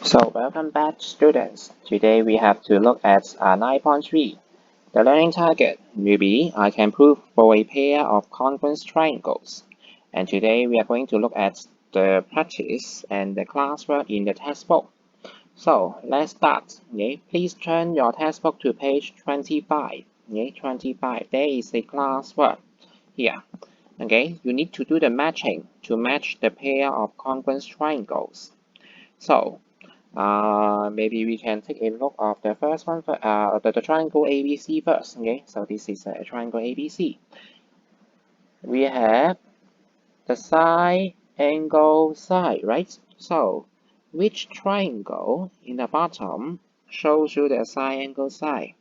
So welcome back students. Today we have to look at 9.3. The learning target will be I can prove for a pair of congruent triangles. And today we are going to look at the practice and the classwork in the textbook. So let's start. Okay? Please turn your textbook to page 25. Okay? 25. There is a classwork here. Okay? You need to do the matching to match the pair of congruent triangles. So maybe we can take a look of the first one, the triangle ABC first. Okay, so this is a triangle ABC. We have the side, angle, side, right? So, which triangle in the bottom shows you the side, angle, side?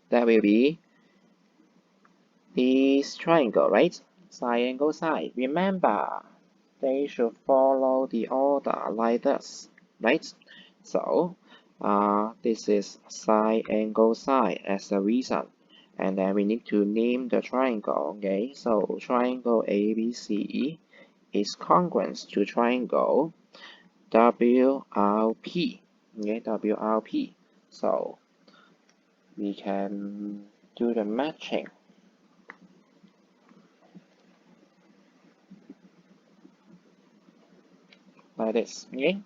That will be this triangle, right? Side, angle, side. Remember, they should follow the order like this, right? So this is side, angle, side as a reason. And then we need to name the triangle, okay? So triangle ABC is congruent to triangle WRP, okay? WRP. So we can do the matching like this, okay?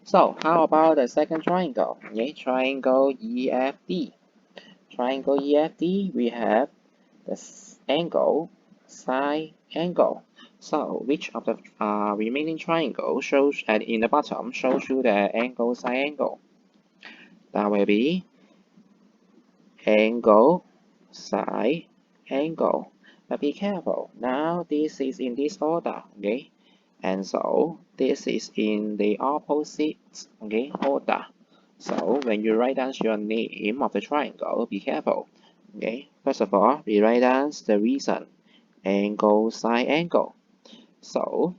So how about the second triangle? Okay, triangle EFD. Triangle EFD, we have the angle, side, angle. So which of the remaining triangle shows in the bottom shows you the angle, side angle? That will be angle, side, angle. But be careful. Now this is in this order, okay? And so this is in the opposite, okay, order. So when you write down your name of the triangle, be careful. Okay, first of all, we write down the reason, angle, side angle. So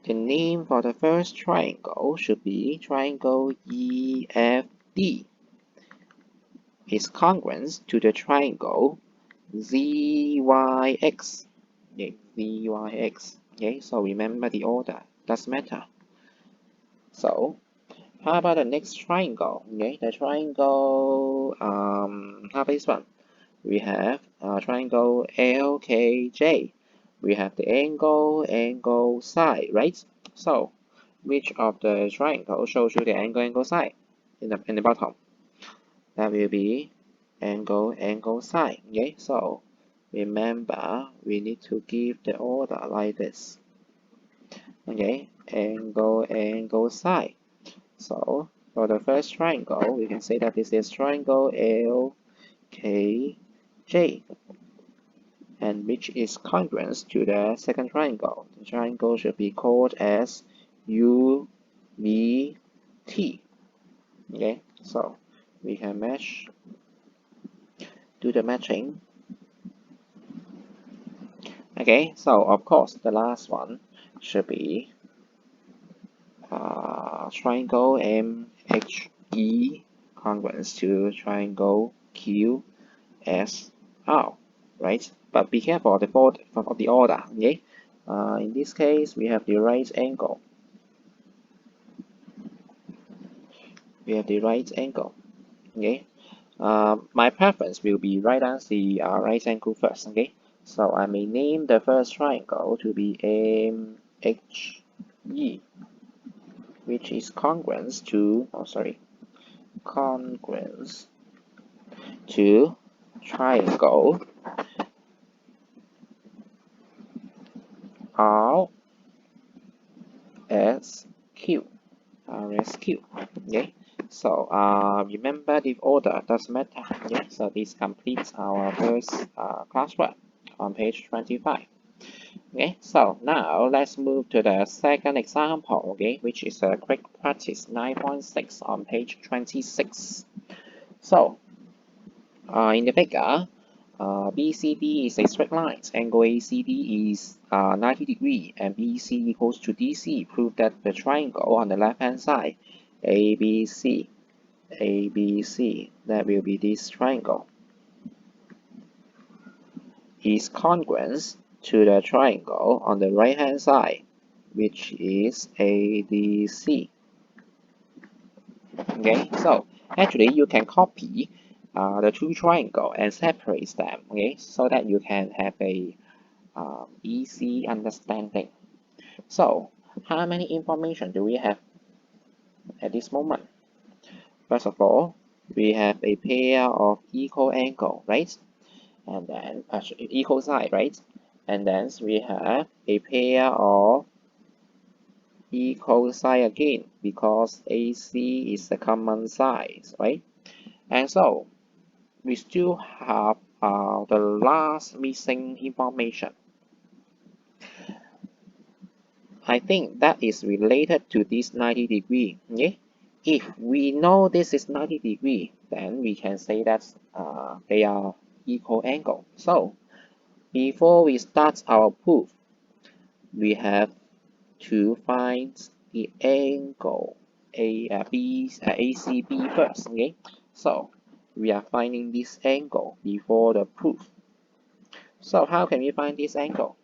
the name for the first triangle should be triangle EFD. It's congruent to the triangle ZYX. Okay, ZYX. Okay, so remember the order, doesn't matter. So how about the next triangle? Okay, the triangle, how about this one? We have triangle LKJ. We have the angle, angle, side, right? So, which of the triangle shows you the angle, angle, side in the bottom? That will be angle, angle, side. Okay, so remember we need to give the order like this. Okay, angle, angle, side. So for the first triangle, we can say that this is triangle LKJ, and which is congruent to the second triangle. The triangle should be called as UVT. Okay, so we can do the matching. Okay, so of course the last one should be triangle MHE congruent to triangle QSR, right? But be careful of the order, okay? In this case, we have the right angle. We have the right angle, okay? My preference will be write down the right angle first, okay? So I may name the first triangle to be MHE, which is congruent to, congruent to triangle RSQ. RSQ. Okay. So remember the order doesn't matter. Okay. So this completes our first classwork on page 25. Okay. So now let's move to the second example. Okay, which is a quick practice 9.6 on page 26. So in the figure, BCD is a straight line. Angle ACD is 90 degrees, and BC equals to DC. Prove that the triangle on the left-hand side, ABC, that will be this triangle, is congruent to the triangle on the right-hand side, which is ADC. Okay, so actually you can copy the two triangle and separate them, okay, so that you can have a easy understanding. So how many information do we have at this moment? First of all, we have a pair of equal angle, right? And then equal side, right? And then we have a pair of equal side again because AC is the common side, right? And so we still have the last missing information. I think that is related to this 90 degree. Okay? If we know this is 90 degree, then we can say that they are equal angle. So before we start our proof, we have to find the angle ACB first. Okay? So we are finding this angle before the proof. So how can we find this angle?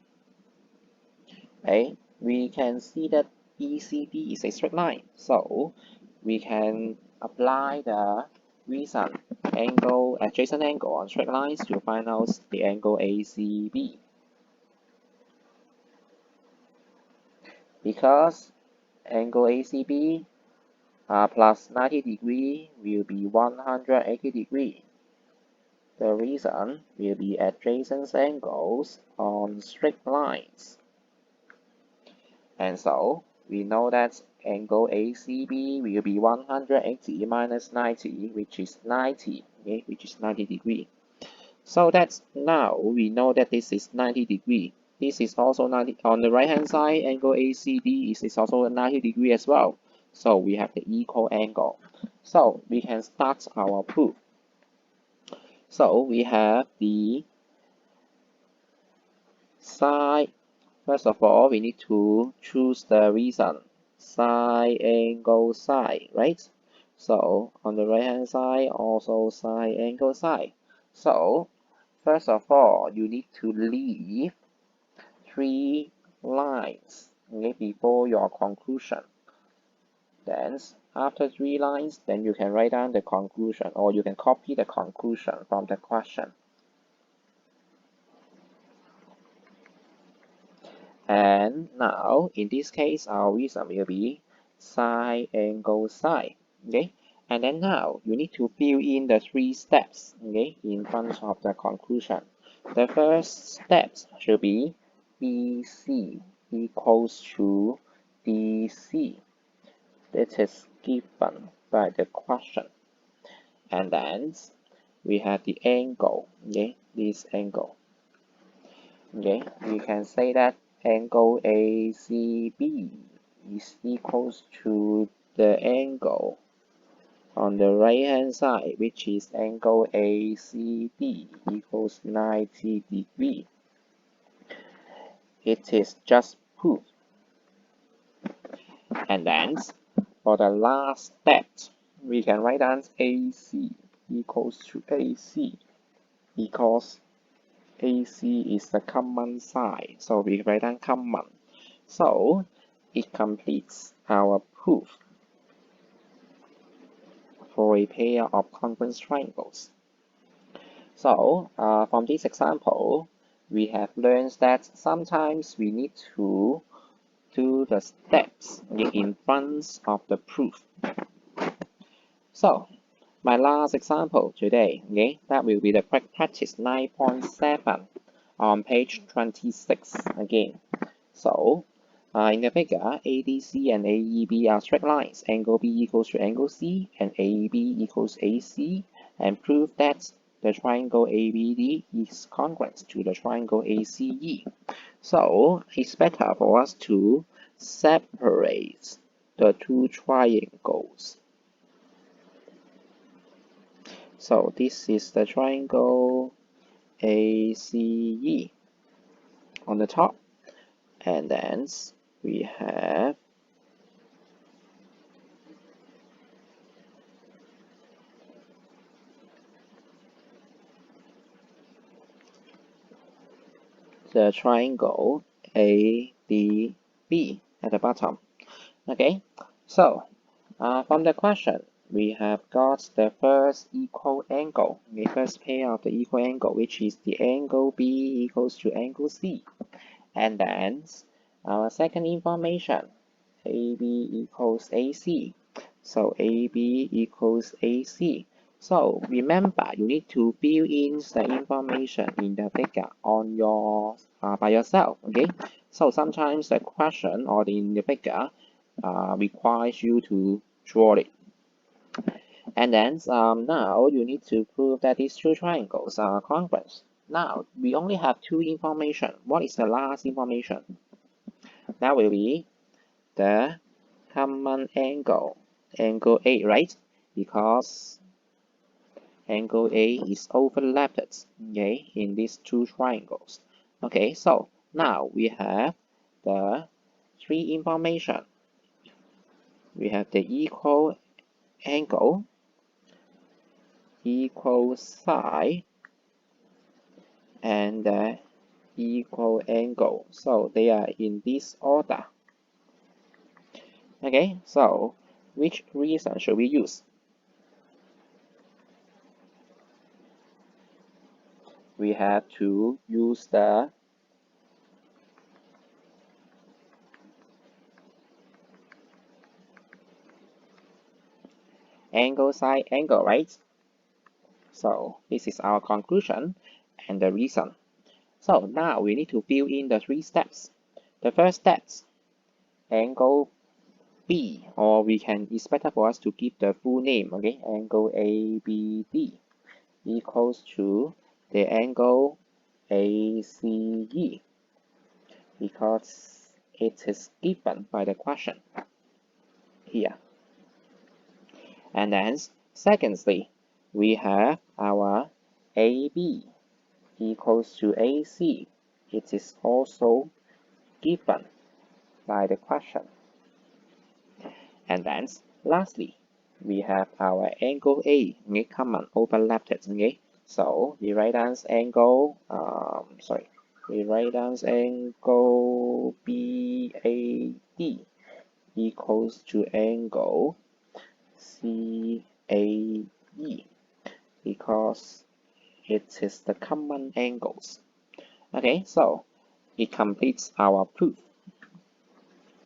Okay, we can see that ECB is a straight line, so we can apply the reason angle adjacent angle on straight lines to find out the angle ACB. Because angle ACB plus 90 degree will be 180 degree. The reason will be adjacent angles on straight lines. And so we know that angle ACB will be 180 minus 90, which is 90, okay, which is 90 degree. So that's now we know that this is 90 degree. This is also 90 on the right hand side. Angle ACD is also 90 degree as well. So we have the equal angle. So we can start our proof. So we have the side. First of all, we need to choose the reason. Side, angle, side, right? So on the right hand side, also side, angle, side. So first of all, you need to leave 3 lines, okay, before your conclusion. Then after 3 lines, then you can write down the conclusion, or you can copy the conclusion from the question. And now, in this case, our reason will be side, angle, side. Okay, and then now you need to fill in the 3 steps. Okay, in front of the conclusion. The first step should be BC equals to DC. This is given by the question. And then we have the angle. Okay, this angle. Okay, we can say that angle ACB is equals to the angle on the right hand side, which is angle ACD equals 90 degree. It is just proof. And then for the last step, we can write down AC equals to AC because AC is the common side, so we write down common. So it completes our proof for a pair of congruent triangles. So from this example, we have learned that sometimes we need to do the steps in front of the proof. So my last example today, okay, that will be the practice 9.7 on page 26 again. So in the figure, ADC and AEB are straight lines. Angle B equals to angle C and AEB equals AC, and prove that the triangle ABD is congruent to the triangle ACE. So it's better for us to separate the two triangles. So this is the triangle ACE on the top, and then we have the triangle ADB at the bottom. Okay, so from the question, we have got the first equal angle, the first pair of the equal angle, which is the angle B equals to angle C. And then our second information, AB equals AC. So AB equals AC. So remember, you need to fill in the information in the figure on your by yourself. Okay. So sometimes the question or in the figure requires you to draw it. And then now you need to prove that these two triangles are congruent. Now we only have two information. What is the last information? That will be the common angle, angle A, right? Because angle A is overlapped, okay, in these two triangles. Okay, so now we have the three information. We have the equal angle, equal side, and the equal angle. So they are in this order. Okay, so which reason should we use? We have to use the angle side angle, right? So this is our conclusion and the reason. So now we need to fill in the three steps. The first step, angle B, or it's better for us to give the full name, okay? Angle ABD equals to the angle ACE, because it is given by the question here. And then secondly, we have our AB equals to AC. It is also given by the question. And then lastly, we have our angle A, okay, common overlapped, okay? So we write down angle, we write down angle BAD equals to angle CAE, because it is the common angles. Okay, so it completes our proof.